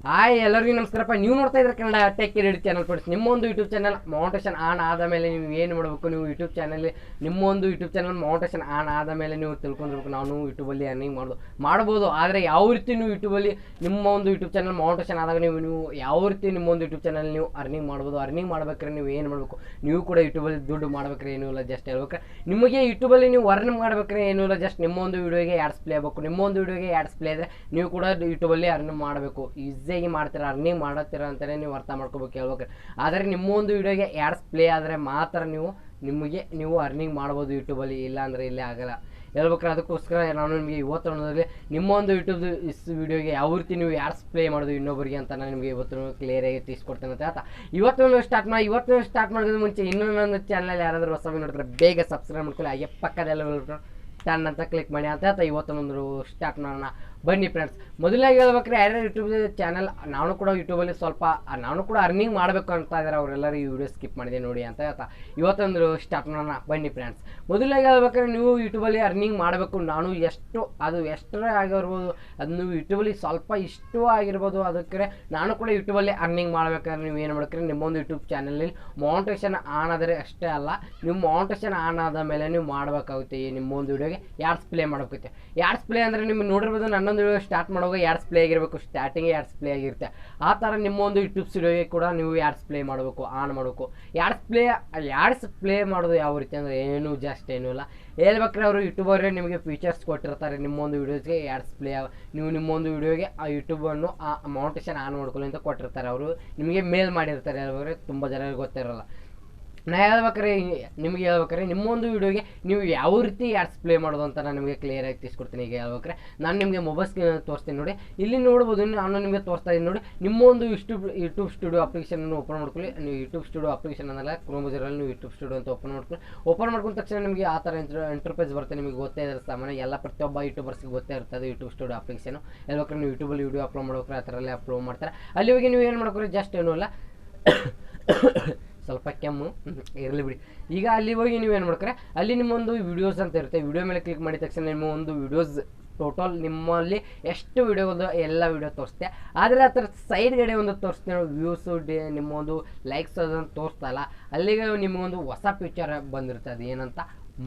Hi ಎಲ್ಲರಿಗೂ ನಮಸ್ಕಾರಪ್ಪ. ನೀವು ನೋಡ್ತಾ ಇದ್ರೆ Kannada tech ready channel friends. ನಿಮ್ಮೊಂದು ಯೂಟ್ಯೂಬ್ ಚಾನಲ್ ಮೌಂಟೇಶನ್ ಆನ್ ಆದ ಮೇಲೆ ನೀವು ಏನು ಮಾಡಬೇಕು, ನೀವು ಯೂಟ್ಯೂಬ್ ಚಾನಲ್ ನಿಮ್ಮೊಂದು ಯೂಟ್ಯೂಬ್ ಚಾನಲ್ ಮೌಂಟೇಶನ್ ಆನ್ ಆದ ಮೇಲೆ ನೀವು ತಿಳ್ಕೊಂಡಿರ್ಬೇಕು ನಾನು ಯೂಟ್ಯೂಬಲ್ಲಿ ಅರ್ನಿಂಗ್ ಮಾಡ್ಬೋದು. ಆದರೆ ಯಾವ ರೀತಿ ನೀವು ಯೂಟ್ಯೂಬಲ್ಲಿ ನಿಮ್ಮ ಒಂದು ಯೂಟ್ಯೂಬ್ ಚಾನಲ್ ಮೌಂಟೇಶನ್ ಆದಾಗ ನೀವು ಯಾವ ರೀತಿ ನಿಮ್ಮೊಂದು ಯೂಟ್ಯೂಬ್ ಚಾನಲ್ ನೀವು ಅರ್ನಿಂಗ್ ಮಾಡ್ಬೋದು. ಅರ್ನಿಂಗ್ ಮಾಡ್ಬೇಕಾದ್ರೆ ನೀವು ಏನು ಮಾಡಬೇಕು, ನೀವು ಕೂಡ ಯೂಟ್ಯೂಬಲ್ಲಿ ದುಡ್ಡು ಮಾಡ್ಬೇಕಾದ್ರೆ ಏನೂ ಇಲ್ಲ, ಜಸ್ಟ್ ಹೇಳ್ಬೇಕಾರೆ ನಿಮಗೆ ಯೂಟ್ಯೂಬಲ್ಲಿ ನೀವು ಅರ್ನ್ ಮಾಡ್ಬೇಕಾದ್ರೆ ಏನೂ ಇಲ್ಲ, ಜಸ್ಟ್ ನಿಮ್ಮೊಂದು ವೀಡಿಯೋಗೆ ಆ್ಯಡ್ಸ್ ಪ್ಲೇ ಆಗಬೇಕು. ನಿಮ್ಮೊಂದು ವೀಡಿಯೋಗೆ ಆ್ಯಡ್ಸ್ ಪ್ಲೇ ಆದರೆ ನೀವು ಕೂಡ ಯೂಟ್ಯೂಬಲ್ಲಿ ಅರ್ನ್ ಮಾಡಬೇಕು. ಈಸಿಯಾಗಿ ಮಾಡ್ತೀರಾ, ಅರ್ನಿಂಗ್ ಮಾಡತ್ತೀರ ಅಂತಲೇ ನೀವು ಅರ್ಥ ಮಾಡ್ಕೋಬೇಕು, ಹೇಳ್ಬೇಕು. ಆದರೆ ನಿಮ್ಮ ಒಂದು ವೀಡಿಯೋಗೆ ಆ್ಯಡ್ಸ್ ಪ್ಲೇ ಆದರೆ ಮಾತ್ರ ನೀವು ಅರ್ನಿಂಗ್ ಮಾಡ್ಬೋದು ಯೂಟ್ಯೂಬಲ್ಲಿ, ಇಲ್ಲ ಅಂದರೆ ಇಲ್ಲೇ ಆಗಲ್ಲ, ಹೇಳ್ಬೇಕಾರೆ. ಅದಕ್ಕೋಸ್ಕರ ನಾನು ನಿಮಗೆ ಇವತ್ತು ನೋಡಿದ್ರೆ ನಿಮ್ಮ ಒಂದು ಯೂಟ್ಯೂಬ್ ವೀಡಿಯೋಗೆ ಯಾವ ರೀತಿ ನೀವು ಆ್ಯಡ್ಸ್ ಪ್ಲೇ ಮಾಡೋದು ಇನ್ನೊಬ್ಬರಿಗೆ ಅಂತ ನಾನು ನಿಮಗೆ ಇವತ್ತು ಕ್ಲಿಯರಾಗಿ ತಿಳಿಸ್ಕೊಡ್ತೇನೆ ಅಂತ ಹೇಳ್ತಾ ಇವತ್ತು ಸ್ಟಾರ್ಟ್ ಮಾಡೋದು ಮುಂಚೆ ಇನ್ನೂ ನನ್ನ ಚಾನಲ್ ಯಾರಾದರೂ ಹೊಸವಾಗಿ ನೋಡ್ತಾರೆ ಬೇಗ ಸಬ್ಸ್ಕ್ರೈಬ್ ಮಾಡ್ಕೊಳ್ಳಿ, ಹಾಗೆ ಪಕ್ಕದೆಲ್ಲ ಟನ್ ಅಂತ ಕ್ಲಿಕ್ ಮಾಡಿ ಅಂತ ಹೇಳ್ತಾ ಇವತ್ತೊಂದು ಸ್ಟಾರ್ಟ್ ಮಾಡೋಣ ಬನ್ನಿ ಫ್ರೆಂಡ್ಸ್. ಮೊದಲಾಗಿ ಹೇಳ್ಬೇಕಾದ್ರೆ ಯಾರ್ಯಾರು ಯೂಟ್ಯೂಬ್ ಚಾನಲ್ ನಾನು ಕೂಡ ಯೂಟ್ಯೂಬಲ್ಲಿ ನಾನು ಕೂಡ ಅರ್ನಿಂಗ್ ಮಾಡಬೇಕು ಅಂತ ಇದ್ದಾರೆ, ಅವರೆಲ್ಲರೂ ಈ ವಿಡಿಯೋ ಸ್ಕಿಪ್ ಮಾಡಿದೆ ನೋಡಿ ಅಂತ ಹೇಳ್ತಾ ಇವತ್ತೊಂದು ಸ್ಟಾರ್ಟ್ ಮಾಡೋಣ ಬನ್ನಿ ಫ್ರೆಂಡ್ಸ್. ಮೊದಲಾಗಿ ಹೇಳ್ಬೇಕಾದ್ರೆ ನೀವು ಯೂಟ್ಯೂಬಲ್ಲಿ ಅರ್ನಿಂಗ್ ಮಾಡಬೇಕು. ನಾನು ಎಷ್ಟರೇ ಆಗಿರ್ಬೋದು, ಅದು ನೀವು ಯೂಟ್ಯೂಬಲ್ಲಿ ಸ್ವಲ್ಪ ಇಷ್ಟು ಆಗಿರ್ಬೋದು, ಅದಕ್ಕೆ ನಾನು ಕೂಡ ಯೂಟ್ಯೂಬಲ್ಲಿ ಅರ್ನಿಂಗ್ ಮಾಡ್ಬೇಕಾದ್ರೆ ನೀವು ಏನು ಮಾಡ್ಬೇಕ್ರೆ, ನಿಮ್ಮೊಂದು ಯೂಟ್ಯೂಬ್ ಚಾನಲಲ್ಲಿ ಮೌಂಟೇಶನ್ ಆನ್ ಆದರೆ ಅಷ್ಟೇ ಅಲ್ಲ, ನೀವು ಮೌಂಟೇಶನ್ ಆನ್ ಆದ ಮೇಲೆ ನೀವು ಮಾಡಬೇಕಾಗುತ್ತೆ. ನಿಮ್ಮೊಂದು ವಿಡಿಯೋಗೆ ಆ್ಯಡ್ಸ್ ಪ್ಲೇ ಮಾಡೋಗುತ್ತೆ. ಆ್ಯಡ್ಸ್ ಪ್ಲೇ ಅಂದರೆ ನಿಮಗೆ ನೋಡಿರ್ಬೋದು, ನನ್ನೊಂದು ವಿಡಿಯೋ ಸ್ಟಾರ್ಟ್ ಮಾಡುವಾಗ ಆ್ಯಡ್ಸ್ ಪ್ಲೇ ಆಗಿರಬೇಕು, ಸ್ಟಾರ್ಟಿಂಗ್ ಆ್ಯಡ್ಸ್ ಪ್ಲೇ ಆಗಿರುತ್ತೆ. ಆ ಥರ ನಿಮ್ಮೊಂದು ಯೂಟ್ಯೂಬ್ ಸ್ಟುಡಿಯೋಗೆ ಕೂಡ ನೀವು ಆ್ಯಡ್ಸ್ ಪ್ಲೇ ಮಾಡಬೇಕು, ಆನ್ ಮಾಡಬೇಕು. ಆ್ಯಡ್ಸ್ ಪ್ಲೇ ಮಾಡೋದು ಯಾವ ರೀತಿ ಅಂದರೆ ಏನೂ ಜಾಸ್ಟ್ ಏನೂ ಇಲ್ಲ, ಹೇಳ್ಬೇಕಾದ್ರೆ ಅವರು ಯೂಟ್ಯೂಬರೇ ನಿಮಗೆ ಫೀಚರ್ಸ್ ಕೊಟ್ಟಿರ್ತಾರೆ. ನಿಮ್ಮೊಂದು ವೀಡಿಯೋಸ್ಗೆ ಆ್ಯಡ್ಸ್ ಪ್ಲೇ ನೀವು ನಿಮ್ಮೊಂದು ವೀಡಿಯೋಗೆ ಆ ಯೂಟ್ಯೂಬನ್ನು ಮೌಂಟೇಶನ್ ಆನ್ ಮಾಡ್ಕೊಳ್ಳಿ ಅಂತ ಕೊಟ್ಟಿರ್ತಾರೆ, ಅವರು ನಿಮಗೆ ಮೇಲ್ ಮಾಡಿರ್ತಾರೆ. ಹೇಳ್ಬೇಕಾದ್ರೆ ತುಂಬ ಜನರಿಗೆ ಗೊತ್ತಿರೋಲ್ಲ. ನಾ ಹೇಳ್ಬೇಕಾರೆ ನಿಮ್ಮೊಂದು ವೀಡಿಯೋಗೆ ನೀವು ಯಾವ ರೀತಿ ಆ್ಯಡ್ಸ್ ಪ್ಲೇ ಮಾಡೋದು ಅಂತ ನಾನು ನಿಮಗೆ ಕ್ಲಿಯರಾಗಿ ತಿಳಿಸ್ಕೊಡ್ತೀನಿ. ಈಗ ಹೇಳ್ಬೇಕಾರೆ ನಾನು ನಿಮಗೆ ಮೊಬೈಲ್ ಸ್ಕ್ರೀನ್ ತೋರಿಸ್ತೀನಿ ನೋಡಿ, ಇಲ್ಲಿ ನೋಡ್ಬೋದು. ನಾನು ನಿಮಗೆ ತೋರಿಸ್ತಾ ಇದ್ದೀನಿ ನೋಡಿ, ನಿಮ್ಮೊಂದು ಯೂಟ್ಯೂಬ್ ಸ್ಟುಡಿಯೋ ಅಪ್ಲಿಕೇಶನ್ ಓಪನ್ ಮಾಡ್ಕೊಳ್ಳಿ. ನೀವು ಯೂಟ್ಯೂಬ್ ಸ್ಟುಡಿಯೋ ಅಪ್ಲಿಕೇಶನ್ ಅನ್ನಲ್ಲ, ಕ್ರೋಮ್ ಬ್ರೌಸರಲ್ಲಿ ನೀವು ಯೂಟ್ಯೂಬ್ ಸ್ಟುಡಿಯೋ ಅಂತ ಓಪನ್ ಮಾಡ್ಕೊಂಡ ತಕ್ಷಣ ನಿಮಗೆ ಆ ಥರ ಇಂಟರ್ಫೇಸ್ ಬರುತ್ತೆ. ನಿಮಗೆ ಗೊತ್ತೇ ಇರುತ್ತೆ, ಸಾಮಾನ್ಯ ಎಲ್ಲ ಪ್ರತಿಯೊಬ್ಬ ಯೂಟ್ಯೂಬರ್ಸ್ಗೆ ಗೊತ್ತೇ ಇರ್ತದೆ ಯೂಟ್ಯೂಬ್ ಸ್ಟುಡಿಯೋ ಅಪ್ಲಿಕೇಶನ್. ಹೇಳ್ಬೇಕಾದ್ರೆ ನೀವು ಯೂಟ್ಯೂಬಲ್ಲಿ ವಿಡಿಯೋ ಅಪ್ಲೋಡ್ ಮಾಡ್ಬೇಕಾರೆ ಆ ಥರಲ್ಲೇ ಅಪ್ಲೋಡ್ ಮಾಡ್ತಾರೆ. ಅಲ್ಲಿ ಹೋಗಿ ನೀವು ಏನು ಮಾಡ್ಕೊಳ್ಳಿ, ಜಸ್ಟ್ ಏನೂ ಇಲ್ಲ, ಸ್ವಲ್ಪ ಕೆಮ್ಮು ಇರಲಿ ಬಿಡಿ. ಈಗ ಅಲ್ಲಿ ಹೋಗಿ ನೀವೇನು ಮಾಡ್ತಾರೆ, ಅಲ್ಲಿ ನಿಮ್ಮೊಂದು ವೀಡಿಯೋಸ್ ಅಂತ ಇರುತ್ತೆ. ವಿಡಿಯೋ ಮೇಲೆ ಕ್ಲಿಕ್ ಮಾಡಿದ ತಕ್ಷಣ ನಿಮ್ಮ ಒಂದು ವೀಡಿಯೋಸ್ ಟೋಟಲ್ ನಿಮ್ಮಲ್ಲಿ ಎಷ್ಟು ವೀಡಿಯೋದು ಎಲ್ಲ ವೀಡಿಯೋ ತೋರಿಸುತ್ತೆ. ಆದರೆ ಆ ಥರ ಸೈಡ್ಗಡೆ ಒಂದು ತೋರಿಸ್ತೀನಿ ವ್ಯೂಸು ನಿಮ್ಮೊಂದು ಲೈಕ್ಸ್ ಅದನ್ನು ತೋರಿಸ್ತಾ ಇಲ್ಲ. ಅಲ್ಲಿಗೆ ನಿಮಗೊಂದು ಹೊಸ ಫೀಚರ್ ಬಂದಿರುತ್ತೆ, ಅದು ಏನಂತ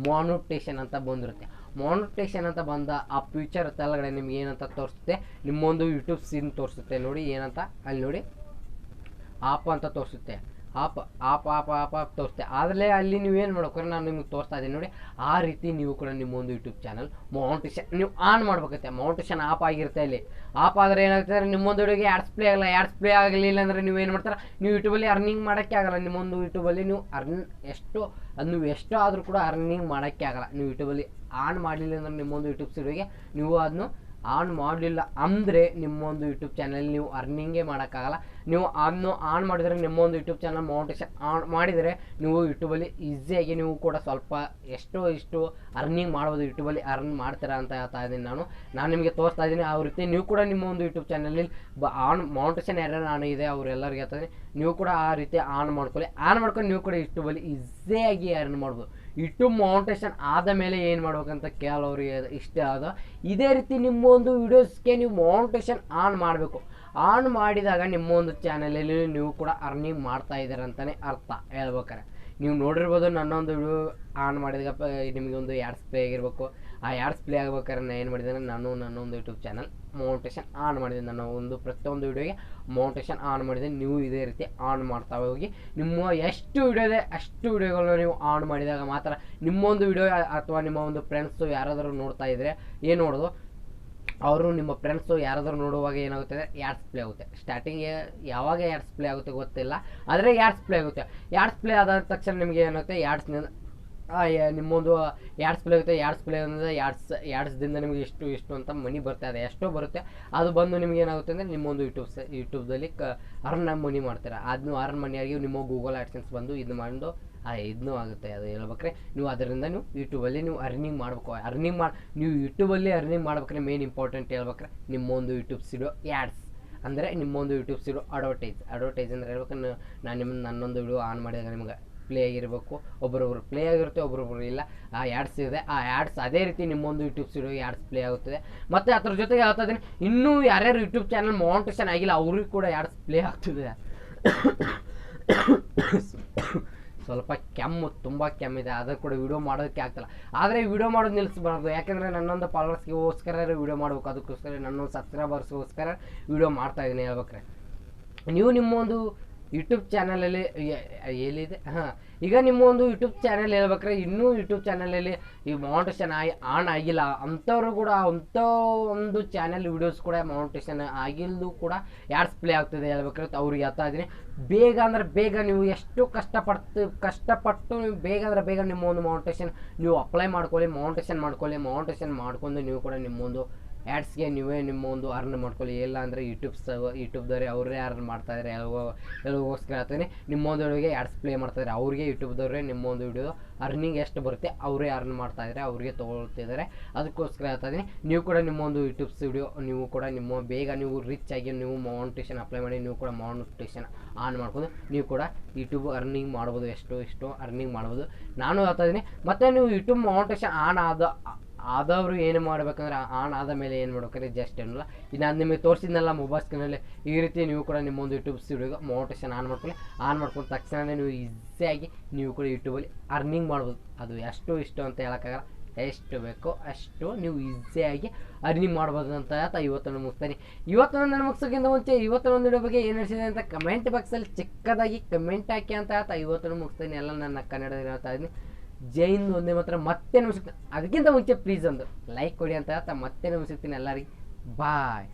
ಮಾನಿಟೈಸೇಷನ್ ಅಂತ ಬಂದಿರುತ್ತೆ. ಮಾನಿಟೈಸೇಷನ್ ಅಂತ ಬಂದ ಆ ಫ್ಯೂಚರ್ ತಳಗಡೆ ನಿಮ್ಗೆ ಏನಂತ ತೋರಿಸುತ್ತೆ, ನಿಮ್ಮೊಂದು ಯೂಟ್ಯೂಬ್ ಸೀನ್ ತೋರಿಸುತ್ತೆ ನೋಡಿ. ಏನಂತ ಅಲ್ಲಿ ನೋಡಿ ಆಪ್ ಅಂತ ತೋರಿಸುತ್ತೆ, ಆಪ್ ತೋರಿಸುತ್ತೆ. ಆದರೆ ಅಲ್ಲಿ ನೀವೇನು ಮಾಡ್ಬೇಕಾರೆ ನಾನು ನಿಮ್ಗೆ ತೋರಿಸ್ತಾ ಇದ್ದೀನಿ ನೋಡಿ, ಆ ರೀತಿ ನೀವು ಕೂಡ ನಿಮ್ಮೊಂದು ಯೂಟ್ಯೂಬ್ ಚಾನಲ್ ಮೌಂಟೇಶನ್ ನೀವು ಆನ್ ಮಾಡ್ಬೇಕತ್ತೆ. ಮೌಂಟೇಶನ್ ಆಪ್ ಆಗಿರುತ್ತೆ. ಅಲ್ಲಿ ಆಪ್ ಆದರೆ ಏನಾಗ್ತದೆ, ನಿಮ್ಮೊಂದು ವಿಡಿಯೋಗೆ ಆ್ಯಡ್ಸ್ ಪ್ಲೇ ಆಗಲ್ಲ. ಆ್ಯಡ್ಸ್ ಪ್ಲೇ ಆಗಲಿಲ್ಲ ಅಂದರೆ ನೀವೇನು ಮಾಡ್ತಾರೆ, ನೀವು ಯೂಟ್ಯೂಬಲ್ಲಿ ಅರ್ನಿಂಗ್ ಮಾಡೋಕ್ಕೆ ಆಗಲ್ಲ. ನಿಮ್ಮೊಂದು ಯೂಟ್ಯೂಬಲ್ಲಿ ನೀವು ನೀವು ಎಷ್ಟು ಆದರೂ ಕೂಡ ಅರ್ನಿಂಗ್ ಮಾಡೋಕ್ಕೆ ಆಗಲ್ಲ. ನೀವು ಯೂಟ್ಯೂಬಲ್ಲಿ ಆನ್ ಮಾಡಲಿಲ್ಲ ಅಂದರೆ ನಿಮ್ಮೊಂದು ಯೂಟ್ಯೂಬ್ ಸ್ಟುಡಿಯೋಗೆ ನೀವು ಅದನ್ನು ಆನ್ ಮಾಡಲಿಲ್ಲ ಅಂದರೆ ನಿಮ್ಮೊಂದು ಯೂಟ್ಯೂಬ್ ಚಾನಲ್ ನೀವು ಅರ್ನಿಂಗೇ ಮಾಡೋಕ್ಕಾಗಲ್ಲ. ನೀವು ಅದನ್ನು ಆನ್ ಮಾಡಿದರೆ ನಿಮ್ಮೊಂದು ಯೂಟ್ಯೂಬ್ ಚಾನಲ್ ಮೌಂಟೇಶನ್ ಆನ್ ಮಾಡಿದರೆ ನೀವು ಯೂಟ್ಯೂಬಲ್ಲಿ ಈಸಿಯಾಗಿ ನೀವು ಕೂಡ ಸ್ವಲ್ಪ ಇಷ್ಟು ಅರ್ನಿಂಗ್ ಮಾಡ್ಬೋದು. ಯೂಟ್ಯೂಬಲ್ಲಿ ಅರ್ನ್ ಮಾಡ್ತೀರಾ ಅಂತ ಹೇಳ್ತಾ ಇದ್ದೀನಿ ನಾನು ನಿಮಗೆ ತೋರಿಸ್ತಾ ಇದ್ದೀನಿ. ಆ ರೀತಿ ನೀವು ಕೂಡ ನಿಮ್ಮ ಒಂದು ಯೂಟ್ಯೂಬ್ ಚಾನಲಲ್ಲಿ ಮೌಂಟೇಶನ್ ಯಾರ್ಯಾರು ಆನ್ ಇದೆ ಅವರೆಲ್ಲರಿಗೆ ಹೇಳ್ತಾ ಇದ್ದೀನಿ, ನೀವು ಕೂಡ ಆ ರೀತಿ ಆನ್ ಮಾಡ್ಕೊಂಡು ನೀವು ಕೂಡ ಯೂಟ್ಯೂಬಲ್ಲಿ ಈಸಿಯಾಗಿ ಅರ್ನ್ ಮಾಡ್ಬೋದು. ಯೂಟ್ಯೂಬ್ ಮೌಂಟೇಶನ್ ಆದ ಮೇಲೆ ಏನು ಮಾಡ್ಬೇಕಂತ ಕೆಲವ್ರಿಗೆ ಇಷ್ಟ ಆದ ಇದೇ ರೀತಿ ನಿಮ್ಮ ಒಂದು ವೀಡಿಯೋಸ್ಗೆ ನೀವು ಮೌಂಟೇಶನ್ ಆನ್ ಮಾಡಬೇಕು. ಆನ್ ಮಾಡಿದಾಗ ನಿಮ್ಮ ಒಂದು ಚಾನಲಲ್ಲಿ ನೀವು ಕೂಡ ಅರ್ನಿಂಗ್ ಮಾಡ್ತಾ ಇದ್ದೀರ ಅಂತಲೇ ಅರ್ಥ. ಹೇಳ್ಬೇಕಾರೆ ನೀವು ನೋಡಿರ್ಬೋದು, ನನ್ನೊಂದು ವಿಡಿಯೋ ಆನ್ ಮಾಡಿದಾಗ ನಿಮಗೆ ಒಂದು ಆ್ಯಡ್ಸ್ ಪ್ಲೇ ಆಗಿರಬೇಕು. ಆ ಆ್ಯಡ್ಸ್ ಪ್ಲೇ ಆಗ್ಬೇಕಾದ್ರೆ ನಾನು ಏನು ಮಾಡಿದ್ದೇನೆ, ನನ್ನೊಂದು ಯೂಟ್ಯೂಬ್ ಚಾನಲ್ ಮೌಂಟೇಶನ್ ಆನ್ ಮಾಡಿದೆ. ನನ್ನ ಒಂದು ಪ್ರತಿಯೊಂದು ವಿಡಿಯೋಗೆ ಮೌಂಟೇಶನ್ ಆನ್ ಮಾಡಿದೆ. ನೀವು ಇದೇ ರೀತಿ ಆನ್ ಮಾಡ್ತಾ ಹೋಗಿ ನಿಮ್ಮ ಎಷ್ಟು ವಿಡಿಯೋ ಇದೆ ಅಷ್ಟು ವಿಡಿಯೋಗಳನ್ನ ನೀವು ಆನ್ ಮಾಡಿದಾಗ ಮಾತ್ರ ನಿಮ್ಮೊಂದು ವಿಡಿಯೋ ಅಥವಾ ನಿಮ್ಮ ಒಂದು ಫ್ರೆಂಡ್ಸು ಯಾರಾದರೂ ನೋಡ್ತಾ ಇದ್ದರೆ ಏನು ನೋಡೋದು, ಅವರು ನಿಮ್ಮ ಫ್ರೆಂಡ್ಸು ಯಾರಾದರೂ ನೋಡುವಾಗ ಏನಾಗುತ್ತೆ, ಆ್ಯಡ್ಸ್ ಪ್ಲೇ ಆಗುತ್ತೆ. ಸ್ಟಾರ್ಟಿಂಗ್ ಯಾವಾಗ ಆ್ಯಡ್ಸ್ ಪ್ಲೇ ಆಗುತ್ತೆ ಗೊತ್ತಿಲ್ಲ, ಆದರೆ ಆ್ಯಡ್ಸ್ ಪ್ಲೇ ಆಗುತ್ತೆ. ಆ್ಯಡ್ಸ್ ಪ್ಲೇ ಆದ ತಕ್ಷಣ ನಿಮಗೆ ಏನಾಗುತ್ತೆ, ನಿಮ್ಮೊಂದು ಆ್ಯಡ್ಸ್ ಪ್ಲೇ ಆಗುತ್ತೆ. ಆ್ಯಡ್ಸ್ ಪ್ಲೇ ಅಂದರೆ ಆ್ಯಡ್ಸ್ದಿಂದ ನಿಮಗೆ ಇಷ್ಟು ಅಂತ ಮನಿ ಬರುತ್ತೆ. ಅದು ಎಷ್ಟೋ ಬರುತ್ತೆ, ಅದು ಬಂದು ನಿಮ್ಗೆ ಏನಾಗುತ್ತೆ ಅಂದರೆ ನಿಮ್ಮೊಂದು ಯೂಟ್ಯೂಬ್ದಲ್ಲಿ ಅರ್ನ್ ಮನಿ ಮಾಡ್ತೀರಾ. ಅದನ್ನು ಅರ್ನ್ ಮನಿಯಾಗಿ ನಿಮ್ಮ ಗೂಗಲ್ ಆ್ಯಡ್ಸೆನ್ಸ್ ಬಂದು ಇದನ್ನೂ ಆಗುತ್ತೆ. ಅದು ಹೇಳ್ಬೇಕ್ರೆ ನೀವು ಅದರಿಂದ ನೀವು ಯೂಟ್ಯೂಬಲ್ಲಿ ನೀವು ಅರ್ನಿಂಗ್ ಮಾಡಬೇಕು. ನೀವು ಯೂಟ್ಯೂಬಲ್ಲಿ ಅರ್ನಿಂಗ್ ಮಾಡ್ಬೇಕ್ರೆ ಮೇನ್ ಇಂಪಾರ್ಟೆಂಟ್ ಹೇಳ್ಬೇಕ್ರೆ ನಿಮ್ಮೊಂದು ಯೂಟ್ಯೂಬ್ ಸ್ಟುಡಿಯೋ ಆ್ಯಡ್ಸ್ ಅಂದರೆ ನಿಮ್ಮೊಂದು ಯೂಟ್ಯೂಬ್ ಸ್ಟುಡಿಯೋ ಅಡ್ವರ್ಟೈಸ್ ಅಂದರೆ ಹೇಳ್ಬೇಕಂದ್ರೆ ನನ್ನೊಂದು ವಿಡಿಯೋ ಆನ್ ಮಾಡಿದಾಗ ನಿಮ್ಗೆ ಪ್ಲೇ ಆಗಿರಬೇಕು, ಒಬ್ಬರೊಬ್ರು ಪ್ಲೇ ಆಗಿರುತ್ತೆ, ಒಬ್ಬರೊಬ್ರು ಇಲ್ಲ, ಆ ಆ್ಯಡ್ಸ್ ಇದೆ, ಆ ಆ್ಯಡ್ಸ್ ಅದೇ ರೀತಿ ನಿಮ್ಮೊಂದು ಯೂಟ್ಯೂಬ್ ಸ್ಟುಡಿಯೋಗೆ ಆ್ಯಡ್ಸ್ ಪ್ಲೇ ಆಗುತ್ತದೆ. ಮತ್ತು ಅದ್ರ ಜೊತೆಗೆ ಹೇಳ್ತಾ ಇದ್ದೀನಿ, ಇನ್ನೂ ಯಾರ್ಯಾರು ಯೂಟ್ಯೂಬ್ ಚಾನಲ್ ಮಾನಿಟೈಸೇಷನ್ ಆಗಿಲ್ಲ ಅವ್ರಿಗೆ ಕೂಡ ಆ್ಯಡ್ಸ್ ಪ್ಲೇ ಆಗ್ತಿದೆ. ಸ್ವಲ್ಪ ಕೆಮ್ಮು, ತುಂಬ ಕೆಮ್ಮಿದೆ, ಅದರ ಕೂಡ ವಿಡಿಯೋ ಮಾಡೋದಕ್ಕೆ ಆಗ್ತಿಲ್ಲ. ಆದರೆ ವಿಡಿಯೋ ಮಾಡೋದು ನಿಲ್ಲಿಸಬಾರ್ದು, ಯಾಕೆಂದರೆ ನನ್ನೊಂದು ಫಾಲೋವರ್ಸ್ಗೋಸ್ಕರ ವಿಡಿಯೋ ಮಾಡಬೇಕು, ಅದಕ್ಕೋಸ್ಕರ ನನ್ನೊಂದು ಸಬ್ಸ್ಕ್ರೈಬರ್ಸ್ಗೋಸ್ಕರ ವಿಡಿಯೋ ಮಾಡ್ತಾಯಿದ್ದೀನಿ ಹೇಳ್ಬೇಕ್ರೆ. ನೀವು ನಿಮ್ಮೊಂದು ಯೂಟ್ಯೂಬ್ ಚಾನಲಲ್ಲಿ ಎಲ್ಲಿದೆ ಈಗ ನಿಮ್ಮ ಒಂದು ಯೂಟ್ಯೂಬ್ ಚಾನಲ್ ಹೇಳ್ಬೇಕ್ರೆ, ಇನ್ನೂ ಯೂಟ್ಯೂಬ್ ಚಾನಲಲ್ಲಿ ಈ ಮಾನಿಟೈಸೇಷನ್ ಆನ್ ಆಗಿಲ್ಲ ಅಂಥವ್ರು ಕೂಡ, ಅಂಥ ಒಂದು ಚಾನಲ್ ವೀಡಿಯೋಸ್ ಕೂಡ ಮಾನಿಟೈಸೇಷನ್ ಆಗಿಲ್ಲದು ಕೂಡ ಆ್ಯಡ್ಸ್ ಪ್ಲೇ ಆಗ್ತದೆ ಹೇಳ್ಬೇಕ್ರೆ. ಅವ್ರಿಗೆ ಹೇಳ್ತಾ ಇದ್ದೀನಿ, ಬೇಗ ಅಂದರೆ ಬೇಗ ನೀವು ಎಷ್ಟು ಕಷ್ಟಪಟ್ಟು ನೀವು ಬೇಗ ಅಂದರೆ ಬೇಗ ನಿಮ್ಮ ಒಂದು ಮಾನಿಟೈಸೇಷನ್ ನೀವು ಅಪ್ಲೈ ಮಾಡ್ಕೊಳ್ಳಿ, ಮಾನಿಟೈಸೇಷನ್ ಮಾಡ್ಕೊಂಡು ನೀವು ಕೂಡ ನಿಮ್ಮೊಂದು ಆ್ಯಡ್ಸ್ಗೆ ನೀವೇ ನಿಮ್ಮ ಒಂದು ಅರ್ನ್ ಮಾಡ್ಕೊಳ್ಳಿ. ಇಲ್ಲ ಅಂದರೆ ಯೂಟ್ಯೂಬ್ದವ್ರೆ ಅವರೇ ಅರ್ನ್ ಮಾಡ್ತಾಯಿದ್ದಾರೆ. ಎಲ್ಲಗೋಸ್ಕರ ಹೇಳ್ತೀನಿ, ನಿಮ್ಮೊಂದು ವಿಡಿಯೋಗೆ ಆ್ಯಡ್ಸ್ ಪ್ಲೇ ಮಾಡ್ತಾಯಿದ್ದಾರೆ, ಅವ್ರಿಗೆ ಯೂಟ್ಯೂಬ್ದವ್ರೆ ನಿಮ್ಮೊಂದು ವಿಡಿಯೋ ಅರ್ನಿಂಗ್ ಎಷ್ಟು ಬರುತ್ತೆ ಅವರೇ ಅರ್ನ್ ಮಾಡ್ತಾಯಿದ್ದಾರೆ, ಅವ್ರಿಗೆ ತೊಗೊಳ್ತಿದ್ದಾರೆ. ಅದಕ್ಕೋಸ್ಕರ ಹೇಳ್ತಾ ಇದ್ದೀನಿ, ನೀವು ಕೂಡ ನಿಮ್ಮೊಂದು ಯೂಟ್ಯೂಬ್ ವಿಡಿಯೋ ನೀವು ಕೂಡ ಬೇಗ ನೀವು ರಿಚ್ ಆಗಿ ನೀವು ಮಾನಿಟೈಸೇಷನ್ ಅಪ್ಲೈ ಮಾಡಿ, ನೀವು ಕೂಡ ಮಾನಿಟೈಸೇಷನ್ ಆನ್ ಮಾಡ್ಕೊಂಡು ನೀವು ಕೂಡ ಯೂಟ್ಯೂಬ್ ಅರ್ನಿಂಗ್ ಮಾಡ್ಬೋದು, ಎಷ್ಟು ಅರ್ನಿಂಗ್ ಮಾಡ್ಬೋದು ನಾನು ಹೇಳ್ತಾ ಇದ್ದೀನಿ. ಮತ್ತು ನೀವು ಯೂಟ್ಯೂಬ್ ಮಾನಿಟೈಸೇಷನ್ ಆದವರು ಏನು ಮಾಡ್ಬೇಕಂದ್ರೆ, ಆನ್ ಆದ ಮೇಲೆ ಏನು ಮಾಡ್ಬೇಕಂದ್ರೆ ಜಸ್ಟ್ ಏನಿಲ್ಲ, ನಾನು ನಿಮಗೆ ತೋರಿಸಿದ್ನಲ್ಲ ಮೊಬೈಲ್ ಸ್ಕ್ರೀನಲ್ಲಿ, ಈ ರೀತಿ ನೀವು ಕೂಡ ನಿಮ್ಮೊಂದು ಯೂಟ್ಯೂಬ್ ಸ್ಟುಡಿಯೋಗೆ ಮಾನಿಟೈಸೇಷನ್ ಆನ್ ಮಾಡ್ಕೊಂಡು ತಕ್ಷಣ ನೀವು ಈಸಿಯಾಗಿ ನೀವು ಕೂಡ ಯೂಟ್ಯೂಬಲ್ಲಿ ಅರ್ನಿಂಗ್ ಮಾಡ್ಬೋದು. ಅದು ಇಷ್ಟು ಅಂತ ಹೇಳೋಕ್ಕಾಗಲ್ಲ, ಎಷ್ಟು ಬೇಕೋ ಅಷ್ಟು ನೀವು ಈಸಿಯಾಗಿ ಅರ್ನಿಂಗ್ ಮಾಡ್ಬೋದು ಅಂತ ಹೇಳ್ತಾ ಇವತ್ತನ್ನು ಮುಗಿಸ್ತೀನಿ. ಇವತ್ತೊಂದು ಮುಗಿಸೋಕ್ಕಿಂತ ಮುಂಚೆ ಇವತ್ತೊಂದು ವಿಡಿಯೋ ಬಗ್ಗೆ ಏನು ಹೇಳ್ತಿದೆ ಅಂತ ಕಮೆಂಟ್ ಬಾಕ್ಸಲ್ಲಿ ಚಿಕ್ಕದಾಗಿ ಕಮೆಂಟ್ ಹಾಕಿ ಅಂತ ಹೇಳ್ತಾ ಇವತ್ತನ್ನು ಮುಗಿಸ್ತೀನಿ. ಎಲ್ಲ ನನ್ನ ಕನ್ನಡದಲ್ಲಿ ಹೇಳ್ತಾ ಇದ್ದೀನಿ. ಜೈ ಹಿಂದ್, ಒಂದೇ ಮಾತ್ರ. ಮತ್ತೆ ಸಿಗ್ತೀನಿ. ಅದಕ್ಕಿಂತ ಮುಂಚೆ ಪ್ಲೀಸ್ ಒಂದು ಲೈಕ್ ಕೊಡಿ ಅಂತ ಹೇಳ್ತಾ ಮತ್ತೆ ಸಿಗ್ತೀನಿ ಎಲ್ಲರಿಗೆ. ಬಾಯ್.